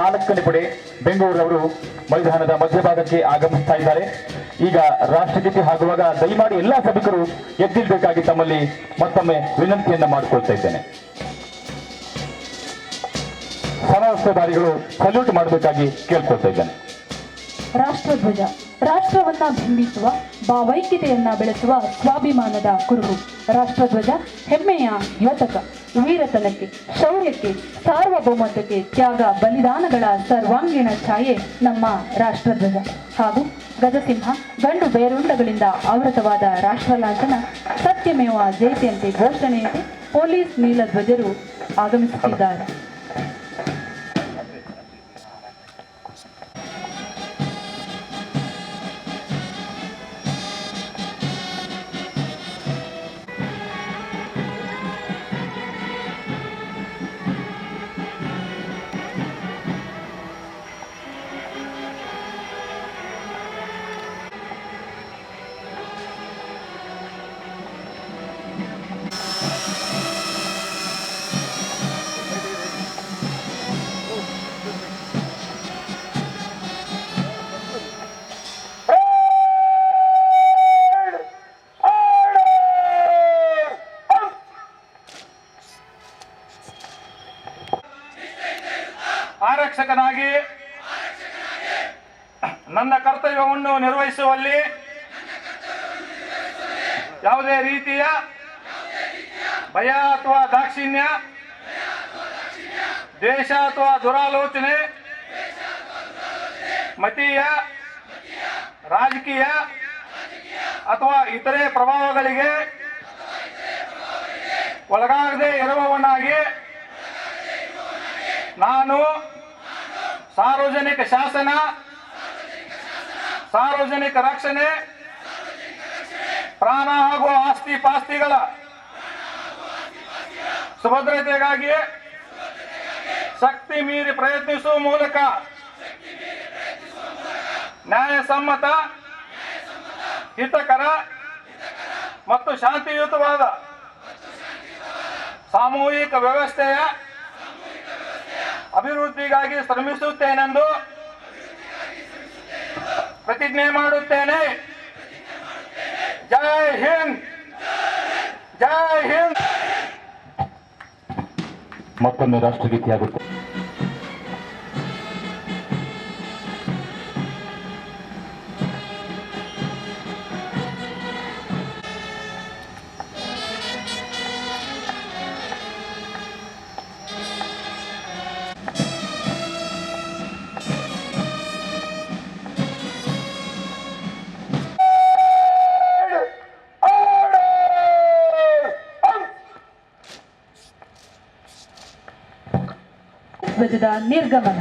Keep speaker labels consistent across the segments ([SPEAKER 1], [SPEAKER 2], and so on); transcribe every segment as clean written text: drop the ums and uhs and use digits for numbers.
[SPEAKER 1] 4ನೇ ಪಡೆ ಬೆಂಗಳೂರವರು ಮೈದಾನದ ಮಧ್ಯಭಾಗಕ್ಕೆ ಆಗಮಿಸ್ತಾ ಇದ್ದಾರೆ. ಈಗ ರಾಷ್ಟ್ರಗೀತೆ ಆಗುವಾಗ ದಯಮಾಡಿ ಎಲ್ಲಾ ಸಭಿಕರು ಎದ್ದಿರಬೇಕಾಗಿ ತಮ್ಮಲ್ಲಿ ಮತ್ತೊಮ್ಮೆ ವಿನಂತಿಯನ್ನ ಮಾಡಿಕೊಳ್ತಾ ಇದ್ದೇನೆ. ಸಮವಸ್ತ್ರಧಾರಿಗಳು ಸಲ್ಯೂಟ್ ಮಾಡಬೇಕಾಗಿ ಕೇಳ್ಕೊಳ್ತಾ ಇದ್ದೇನೆ.
[SPEAKER 2] ರಾಷ್ಟ್ರಧ್ವಜ ರಾಷ್ಟ್ರವನ್ನ ಬಿಂಬಿಸುವ ಭಾವೈಕ್ಯತೆಯನ್ನ ಬೆಳೆಸುವ ಸ್ವಾಭಿಮಾನದ ಕುರುಹು. ರಾಷ್ಟ್ರಧ್ವಜ ಹೆಮ್ಮೆಯ ದ್ಯೋತಕ, ವೀರತನಕ್ಕೆ, ಶೌರ್ಯಕ್ಕೆ, ಸಾರ್ವಭೌಮತ್ವಕ್ಕೆ, ತ್ಯಾಗ ಬಲಿದಾನಗಳ ಸರ್ವಾಂಗೀಣ ಛಾಯೆ ನಮ್ಮ ರಾಷ್ಟ್ರಧ್ವಜ. ಹಾಗೂ ಗಜಸಿಂಹ ಗಂಡು ಬೇರುಂಡಗಳಿಂದ ಆವೃತವಾದ ರಾಷ್ಟ್ರಲಾಂಛನ ಸತ್ಯಮೇವ ಜಯತೆಯಂತೆ ಘೋಷಣೆಯಂತೆ ಪೊಲೀಸ್ ನೀಲಧ್ವಜರು ಆಗಮಿಸುತ್ತಿದ್ದಾರೆ.
[SPEAKER 3] ಆರಕ್ಷಕನಾಗಿ ನನ್ನ ಕರ್ತವ್ಯವನ್ನು ನಿರ್ವಹಿಸುವಲ್ಲಿ ಯಾವುದೇ ರೀತಿಯ ಭಯ ಅಥವಾ ದಾಕ್ಷಿಣ್ಯ, ದ್ವೇಷ ಅಥವಾ ದುರಾಲೋಚನೆ, ಮತೀಯ, ರಾಜಕೀಯ ಅಥವಾ ಇತರೆ ಪ್ರಭಾವಗಳಿಗೆ ಒಳಗಾಗದೆ ಇರುವವನಾಗಿ ನಾನು ಸಾರ್ವಜನಿಕ ಶಾಸನ, ಸಾರ್ವಜನಿಕ ರಕ್ಷಣೆ, ಪ್ರಾಣ ಹಾಗೂ ಆಸ್ತಿ ಪಾಸ್ತಿಗಳ ಸುಭದ್ರತೆಗಾಗಿ ಶಕ್ತಿ ಮೀರಿ ಪ್ರಯತ್ನಿಸುವ ಮೂಲಕ ನ್ಯಾಯಸಮ್ಮತ, ಹಿತಕರ ಮತ್ತು ಶಾಂತಿಯುತವಾದ ಸಾಮೂಹಿಕ ವ್ಯವಸ್ಥೆಯ ಅಭಿವೃದ್ಧಿಗಾಗಿ ಶ್ರಮಿಸುತ್ತೇನೆಂದು ಪ್ರತಿಜ್ಞೆ ಮಾಡುತ್ತೇನೆ. ಜೈ ಹಿಂದ್, ಜೈ ಹಿಂದ್.
[SPEAKER 1] ಮತ್ತೊಮ್ಮೆ ರಾಷ್ಟ್ರಗೀತೆಯಾಗುತ್ತೆ.
[SPEAKER 2] ಧ್ವಜದ ನಿರ್ಗಮನ.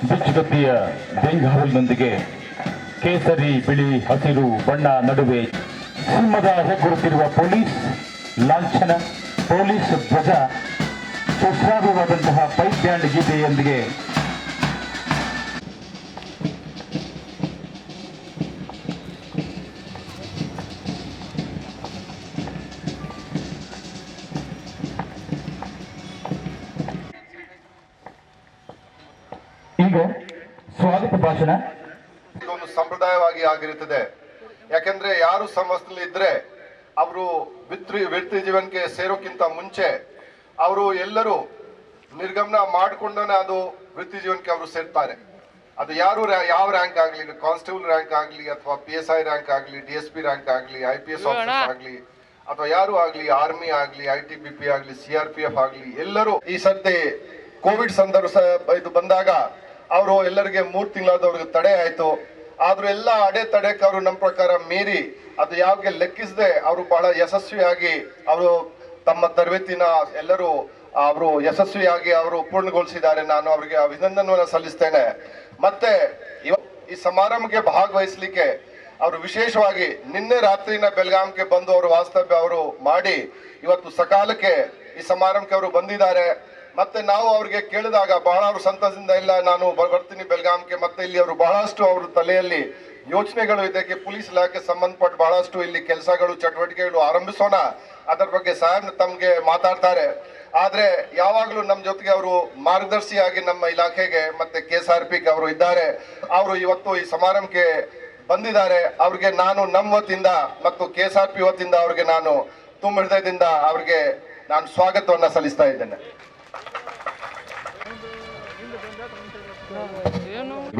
[SPEAKER 1] ಬಿಚ್ಚುಗತ್ತಿಯ ಬೆಂಗಾವಲಿನೊಂದಿಗೆ ಕೇಸರಿ, ಬಿಳಿ, ಹಸಿರು ಬಣ್ಣ ನಡುವೆ ಸಿಂಹದ ಹೆಗ್ಗುರುತಿರುವ ಪೊಲೀಸ್ ಲಾಂಛನ, ಪೊಲೀಸ್ ಧ್ವಜ, ಸುಶ್ರಾವ್ಯವಾದಂತಹ ಪೈಪ್ ಬ್ಯಾಂಡ್ ಗೀತೆಯೊಂದಿಗೆ ಈಗ ಸ್ವಾಗತ ಭಾಷಣ.
[SPEAKER 4] ಇದೊಂದು ಸಂಪ್ರದಾಯವಾಗಿ ಆಗಿರುತ್ತದೆ. ಯಾಕೆಂದ್ರೆ ಯಾರು ಸಮಸ್ಯೆ ಇದ್ರೆ ಅವರು ವೃತ್ತಿ ಜೀವನಕ್ಕೆ ಸೇರೋಕ್ಕಿಂತ ಮುಂಚೆ ಅವರು ಎಲ್ಲರೂ ನಿರ್ಗಮನ ಮಾಡಿಕೊಂಡೇ ಅದು ವೃತ್ತಿ ಜೀವನಕ್ಕೆ ಅವರು ಸೇರ್ತಾರೆ. ಅದು ಯಾರು ಯಾವ ರ್ಯಾಂಕ್ ಆಗಲಿ, ಕಾನ್ಸ್ಟೇಬಲ್ ರ್ಯಾಂಕ್ ಆಗಲಿ ಅಥವಾ PSI ರ್ಯಾಂಕ್ ಆಗಲಿ, DSP ರ್ಯಾಂಕ್ ಆಗಲಿ, IPS ಆಫೀಸರ್ ಆಗಲಿ ಅಥವಾ ಯಾರು ಆಗಲಿ, ಆರ್ಮಿ ಆಗಲಿ, ITBP ಆಗಲಿ, CRPF ಆಗಲಿ, ಎಲ್ಲರೂ ಈ ಸದ್ಯ ಕೋವಿಡ್ ಸಂದರ್ಭ ಇದು ಬಂದಾಗ ಅವರು ಎಲ್ಲರಿಗೆ 3 ತಿಂಗಳಾದವ್ರಿಗೆ ತಡೆ ಆಯ್ತು. ಆದ್ರೂ ಎಲ್ಲ ಅಡೆತಡೆಕ್ಕೆ ಅವರು ನಮ್ಮ ಪ್ರಕಾರ ಮೀರಿ ಅದು ಯಾವಾಗ ಲೆಕ್ಕಿಸದೆ ಅವರು ಬಹಳ ಯಶಸ್ವಿಯಾಗಿ ಅವರು ತಮ್ಮ ತರಬೇತಿನ ಎಲ್ಲರೂ ಅವರು ಯಶಸ್ವಿಯಾಗಿ ಅವರು ಪೂರ್ಣಗೊಳಿಸಿದ್ದಾರೆ. ನಾನು ಅವರಿಗೆ ಅಭಿನಂದನೆಯನ್ನು ಸಲ್ಲಿಸ್ತೇನೆ. ಮತ್ತೆ ಈ ಸಮಾರಂಭಕ್ಕೆ ಭಾಗವಹಿಸಲಿಕ್ಕೆ ಅವರು ವಿಶೇಷವಾಗಿ ನಿನ್ನೆ ರಾತ್ರಿನ ಬೆಳಗಾಂಗೆ ಬಂದು ಅವರು ವಾಸ್ತವ್ಯ ಅವರು ಮಾಡಿ ಇವತ್ತು ಸಕಾಲಕ್ಕೆ ಈ ಸಮಾರಂಭಕ್ಕೆ ಅವರು ಬಂದಿದ್ದಾರೆ. ಮತ್ತೆ ನಾವು ಅವ್ರಿಗೆ ಕೇಳಿದಾಗ ಬಹಳ ಅವರು ಸಂತಸದಿಂದ ಇಲ್ಲ, ನಾನು ಬರ್ತೀನಿ ಬೆಳಗಾಂಗೆ, ಮತ್ತೆ ಇಲ್ಲಿ ಅವರು ಬಹಳಷ್ಟು ಅವ್ರ ತಲೆಯಲ್ಲಿ ಯೋಚನೆಗಳು ಇದಕ್ಕೆ ಪೊಲೀಸ್ ಇಲಾಖೆ ಸಂಬಂಧಪಟ್ಟ ಬಹಳಷ್ಟು ಇಲ್ಲಿ ಕೆಲಸಗಳು ಚಟುವಟಿಕೆಗಳು ಆರಂಭಿಸೋಣ, ಅದರ ಬಗ್ಗೆ ಸಾಹೇಬ್ ತಮ್ಗೆ ಮಾತಾಡ್ತಾರೆ. ಆದ್ರೆ ಯಾವಾಗಲೂ ನಮ್ಮ ಜೊತೆಗೆ ಅವರು ಮಾರ್ಗದರ್ಶಿಯಾಗಿ ನಮ್ಮ ಇಲಾಖೆಗೆ ಮತ್ತೆ KSRP ಅವರು ಇದ್ದಾರೆ. ಅವರು ಇವತ್ತು ಈ ಸಮಾರಂಭಕ್ಕೆ ಬಂದಿದ್ದಾರೆ. ಅವ್ರಿಗೆ ನಾನು ನಮ್ಮ ವತಿಯಿಂದ ಮತ್ತು KSRP ವತಿಯಿಂದ ಅವ್ರಿಗೆ ನಾನು ತುಂಬ ಹೃದಯದಿಂದ ಅವ್ರಿಗೆ ನಾನು ಸ್ವಾಗತವನ್ನ ಸಲ್ಲಿಸ್ತಾ ಇದ್ದೇನೆ.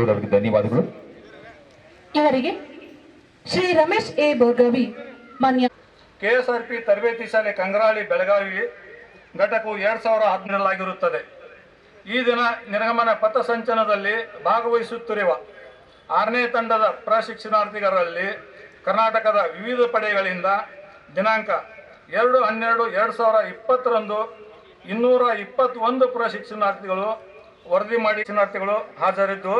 [SPEAKER 1] ಅವರಿಗೆ ಧನ್ಯವಾದಗಳು.
[SPEAKER 2] ಇವರಿಗೆ ಶ್ರೀ ರಮೇಶ್ ಎ ಬೋರ್ಗವಿ ಮಾನ್ಯ
[SPEAKER 3] KSRP ತರಬೇತಿ ಶಾಲೆ ಕಂಗ್ರಾಳಿ ಬೆಳಗಾವಿ ಘಟಕವು 2017 ಈ ದಿನ ನಿರ್ಗಮನ ಪಥಸಂಚಲನದಲ್ಲಿ ಭಾಗವಹಿಸುತ್ತಿರುವ 6ನೇ ತಂಡದ ಪ್ರಶಿಕ್ಷಣಾರ್ಥಿಗಳಲ್ಲಿ ಕರ್ನಾಟಕದ ವಿವಿಧ ಪಡೆಗಳಿಂದ ದಿನಾಂಕ 2/12/2020 221 ಪ್ರಶಿಕ್ಷಣಾರ್ಥಿಗಳು ವರದಿ ಮಾಡಿ ಶಿಕ್ಷಣಾರ್ಥಿಗಳು ಹಾಜರಿದ್ದು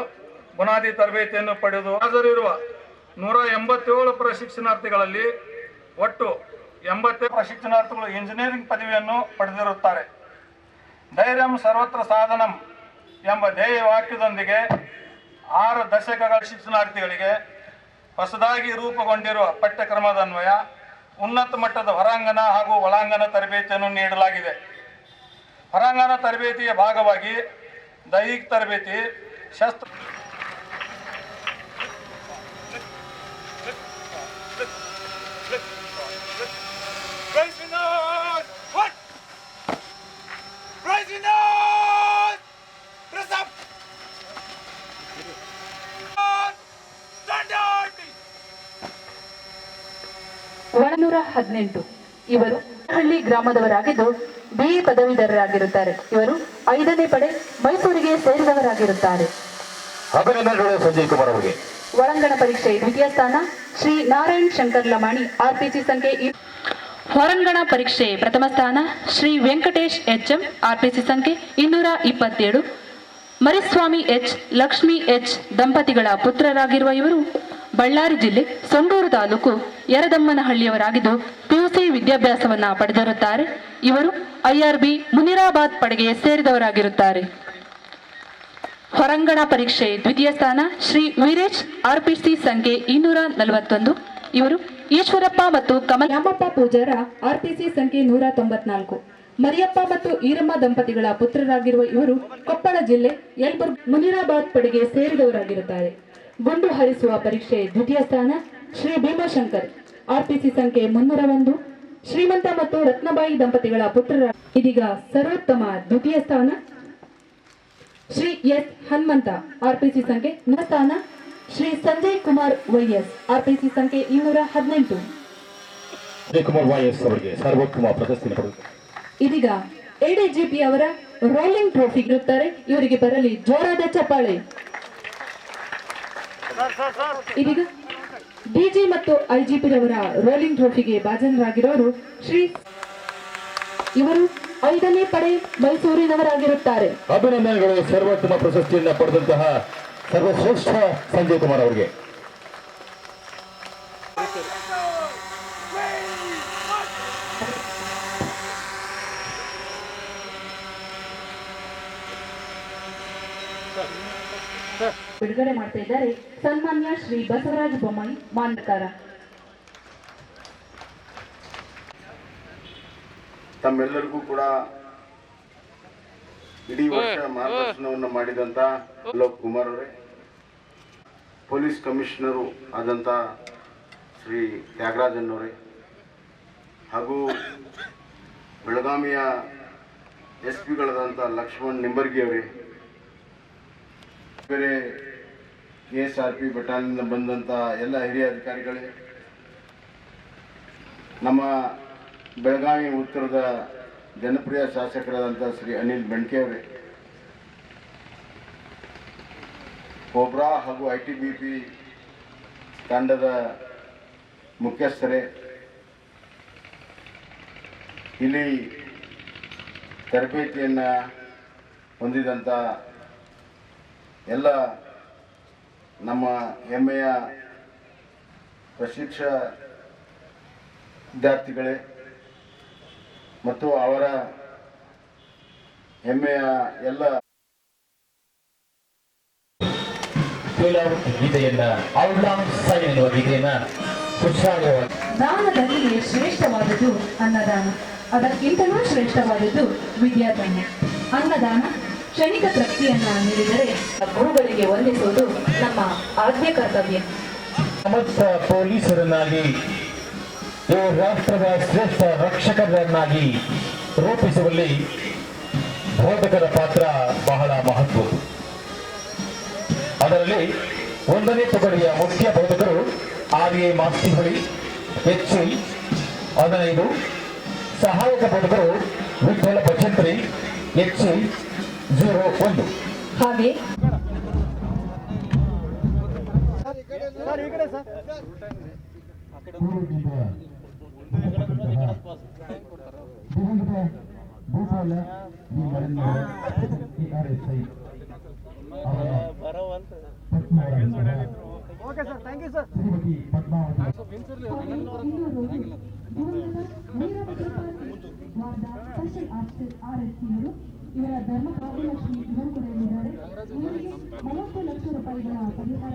[SPEAKER 3] ಬುನಾದಿ ತರಬೇತಿಯನ್ನು ಪಡೆದು ಹಾಜರಿರುವ 187 ಪ್ರಶಿಕ್ಷಣಾರ್ಥಿಗಳಲ್ಲಿ ಒಟ್ಟು 80 ಪ್ರಶಿಕ್ಷಣಾರ್ಥಿಗಳು ಇಂಜಿನಿಯರಿಂಗ್ ಪದವಿಯನ್ನು ಪಡೆದಿರುತ್ತಾರೆ. ಧೈರ್ಯಂ ಸರ್ವತ್ರ ಸಾಧನಂ ಎಂಬ ಧ್ಯೇಯ ವಾಕ್ಯದೊಂದಿಗೆ 6 ದಶಕಗಳ ಶಿಕ್ಷಣಾರ್ಥಿಗಳಿಗೆ ಹೊಸದಾಗಿ ರೂಪುಗೊಂಡಿರುವ ಪಠ್ಯಕ್ರಮದನ್ವಯ ಉನ್ನತ ಮಟ್ಟದ ಹೊರಾಂಗಣ ಹಾಗೂ ಒಳಾಂಗಣ ತರಬೇತಿಯನ್ನು ನೀಡಲಾಗಿದೆ. ಹೊರಾಂಗಣ ತರಬೇತಿಯ ಭಾಗವಾಗಿ ದೈಹಿಕ ತರಬೇತಿ, ಶಸ್ತ್ರ
[SPEAKER 2] ಒಳನೂರ 18 ಇವರು ಹಳ್ಳಿ ಗ್ರಾಮದವರಾಗಿದ್ದು BE ಪದವೀಧರರಾಗಿರುತ್ತಾರೆ. ಇವರು 5ನೇ ಪಡೆ ಮೈಸೂರಿಗೆ ಸೇರಿದವರಾಗಿರುತ್ತಾರೆ.
[SPEAKER 1] ಅಭಿನಂದನೆಗಳು ಸಂಜಯ್ ಕುಮಾರ್ ಅವರಿಗೆ.
[SPEAKER 2] ಒಳಾಂಗಣ ಪರೀಕ್ಷೆ ದ್ವಿತೀಯ ಸ್ಥಾನ ಶ್ರೀ ನಾರಾಯಣ್ ಶಂಕರ್ ಲಮಾಣಿ RPC ಸಂಖ್ಯೆ ಹೊರಾಂಗಣ ಪರೀಕ್ಷೆ ಪ್ರಥಮ ಸ್ಥಾನ ಶ್ರೀ ವೆಂಕಟೇಶ್ HM RPC ಸಂಖ್ಯೆ 227. ಮರಿಸ್ವಾಮಿ H, ಲಕ್ಷ್ಮಿ H ದಂಪತಿಗಳ ಪುತ್ರರಾಗಿರುವ ಇವರು ಬಳ್ಳಾರಿ ಜಿಲ್ಲೆ ಸೊಂಡೂರು ತಾಲೂಕು ಯರದಮ್ಮನಹಳ್ಳಿಯವರಾಗಿದ್ದು PUC ವಿದ್ಯಾಭ್ಯಾಸವನ್ನ ಪಡೆದಿರುತ್ತಾರೆ. ಇವರು IRB ಮುನಿರಾಬಾದ್ ಪಡೆಗೆ ಸೇರಿದವರಾಗಿರುತ್ತಾರೆ. ಹೊರಾಂಗಣ ಪರೀಕ್ಷೆ ದ್ವಿತೀಯ ಸ್ಥಾನ ಶ್ರೀ ವೀರೇಶ್ RPC ಸಂಖ್ಯೆ 241. ಇವರು ಈಶ್ವರಪ್ಪ ಮತ್ತು ಕಮಲಮ್ಮ ಪೂಜಾರ RPC ಸಂಖ್ಯೆ 194. ಮರಿಯಪ್ಪ ಮತ್ತು ಈರಮ್ಮ ದಂಪತಿಗಳ ಪುತ್ರರಾಗಿರುವ ಇವರು ಕೊಪ್ಪಳ ಜಿಲ್ಲೆ ಯಲಬುರ್ಗ ಮುನಿರಾಬಾದ್ ಪಡೆಗೆ ಸೇರಿದವರಾಗಿರುತ್ತಾರೆ. ಗುಂಡು ಹಾರಿಸುವ ಪರೀಕ್ಷೆ ದ್ವಿತೀಯ ಸ್ಥಾನ ಶ್ರೀ ಭೀಮಾಶಂಕರ್ RPC ಸಂಖ್ಯೆ 301. ಶ್ರೀಮಂತ ಮತ್ತು ರತ್ನಬಾಯಿ ದಂಪತಿಗಳ ಪುತ್ರರ ಇದೀಗ ಸರ್ವೋತ್ತಮ ದ್ವಿತೀಯ ಸ್ಥಾನ ಶ್ರೀ S ಹನುಮಂತ RPC ಸಂಖ್ಯೆ 4 ಸ್ಥಾನ ಶ್ರೀ ಸಂಜಯ್ ಕುಮಾರ್ YS RPC ಸಂಖ್ಯೆ 218.
[SPEAKER 1] ಸಂಜಯ್ ಕುಮಾರ್ YS ಅವರಿಗೆ ಸರ್ವೋತ್ತಮ ಪ್ರಶಸ್ತಿ ಪಡೆದಿದ್ದಾರೆ.
[SPEAKER 2] ಇದೀಗ ADGP ಅವರ ರೋಲಿಂಗ್ ಟ್ರೋಫಿ ಇರುತ್ತಾರೆ. ಇವರಿಗೆ ಬರಲಿ ಜೋರಾದ ಚಪ್ಪಾಳೆ. ಇದೀಗ DG ಮತ್ತು IGP ರವರ ರೋಲಿಂಗ್ ಟ್ರೋಫಿಗೆ ಭಾಜನರಾಗಿರೋರು ಶ್ರೀ ಇವರು 5ನೇ ಪಡೆ ಮೈಸೂರಿನವರಾಗಿರುತ್ತಾರೆ.
[SPEAKER 1] ಅಭಿನಂದನೆಗಳು. ಸರ್ವೋತ್ತಮ ಪ್ರಶಸ್ತಿಯನ್ನು ಪಡೆದಂತಹ ಸರ್ವಶ್ರೇಷ್ಠ ಸಂಜಯ್ ಕುಮಾರ್ ಅವರಿಗೆ.
[SPEAKER 2] ಬಿಡುಗಡೆ ಮಾಡ್ತಾ ಇದ್ದಾರೆ ಸನ್ಮಾನ್ಯ ಶ್ರೀ ಬಸವರಾಜ ಬೊಮ್ಮಾಯಿ ಮಾನ್ಯಕಾರ.
[SPEAKER 5] ತಮ್ಮೆಲ್ಲರಿಗೂ ಕೂಡ ಇಡೀ ವರ್ಷ ಮಾರ್ಗದರ್ಶನವನ್ನು ಮಾಡಿದಂತ ಅಲೋಕ್ ಕುಮಾರ್ ಅವರೇ, ಪೊಲೀಸ್ ಕಮಿಷನರು ಆದಂತ ಶ್ರೀ ತ್ಯಾಗರಾಜನ್ ಅವರೇ, ಹಾಗೂ ಬೆಳಗಾವಿಯ SP-ಗಳಾದಂಥ ಲಕ್ಷ್ಮಣ್ ನಿಂಬರ್ಗಿ ಅವರೇ, ಬೇರೆ KSRP ಬೆಟಾಲಿಯನ್ನಿಂದ ಬಂದಂಥ ಎಲ್ಲ ಹಿರಿಯ ಅಧಿಕಾರಿಗಳೇ, ನಮ್ಮ ಬೆಳಗಾವಿ ಉತ್ತರದ ಜನಪ್ರಿಯ ಶಾಸಕರಾದಂಥ ಶ್ರೀ ಅನಿಲ್ ಬೆಣ್ಕೆ ಅವರೇ, ಕೋಬ್ರಾ ಹಾಗೂ ITBP ತಂಡದ ಮುಖ್ಯಸ್ಥರೇ, ಇಲ್ಲಿ ತರಬೇತಿಯನ್ನು ಹೊಂದಿದಂಥ ಎಲ್ಲ ನಮ್ಮ ಹೆಮ್ಮೆಯ ಪ್ರಶಿಕ್ಷ ವಿದ್ಯಾರ್ಥಿಗಳೇ ಮತ್ತು ಅವರ ಹೆಮ್ಮೆಯ ಎಲ್ಲ
[SPEAKER 1] ಗೀತೆಯನ್ನ ಔಟ್ಲಾಂಗ್ ಸೈನ್ ಎನ್ನುವ ಗೀತೆಯನ್ನ ಉತ್ಸಾಹವಾಗಿ
[SPEAKER 2] ದಾನದಲ್ಲಿ ಶ್ರೇಷ್ಠವಾದುದು ಅನ್ನದಾನ. ಅದಕ್ಕಿಂತಲೂ ಶ್ರೇಷ್ಠವಾದದ್ದು ವಿದ್ಯಾದಾನ. ಅನ್ನದಾನ ಕ್ಷಣಿಕ ತೃಪ್ತಿಯನ್ನ ನೀಡಿದರೆ ಗುರುಗಳಿಗೆ ವಂದಿಸುವುದು ನಮ್ಮ ಆದ್ಯ ಕರ್ತವ್ಯ.
[SPEAKER 1] ಸಮರ್ಥ ಪೊಲೀಸರನ್ನಾಗಿ ಈ ರಾಷ್ಟ್ರದ ಶ್ರೇಷ್ಠ ರಕ್ಷಕರನ್ನಾಗಿ ರೂಪಿಸುವಲ್ಲಿ ಬೋಧಕರ ಪಾತ್ರ ಬಹಳ ಮಹತ್ವ. ಅದರಲ್ಲಿ 1ನೇ ತುಕಡಿಯ ಮುಖ್ಯ ಬೋಧಕರು RA ಮಾಸ್ತಿಹೊಳಿ HC 15, ಸಹಾಯಕ ಬೋಧಕರು ವಿಠ್ಠಲ ಭಜಂತ್ರಿ HC 01.
[SPEAKER 2] ಹಾಗೆ
[SPEAKER 6] ಇವರ ಧರ್ಮ ಕಾರ್ಯಲಕ್ಷ್ಮಿ ಇವರು ಕೂಡ ಇದ್ದಾರೆ. ಇವರಿಗೆ 30 ಲಕ್ಷ ರೂಪಾಯಿಗಳ ಪರಿಹಾರ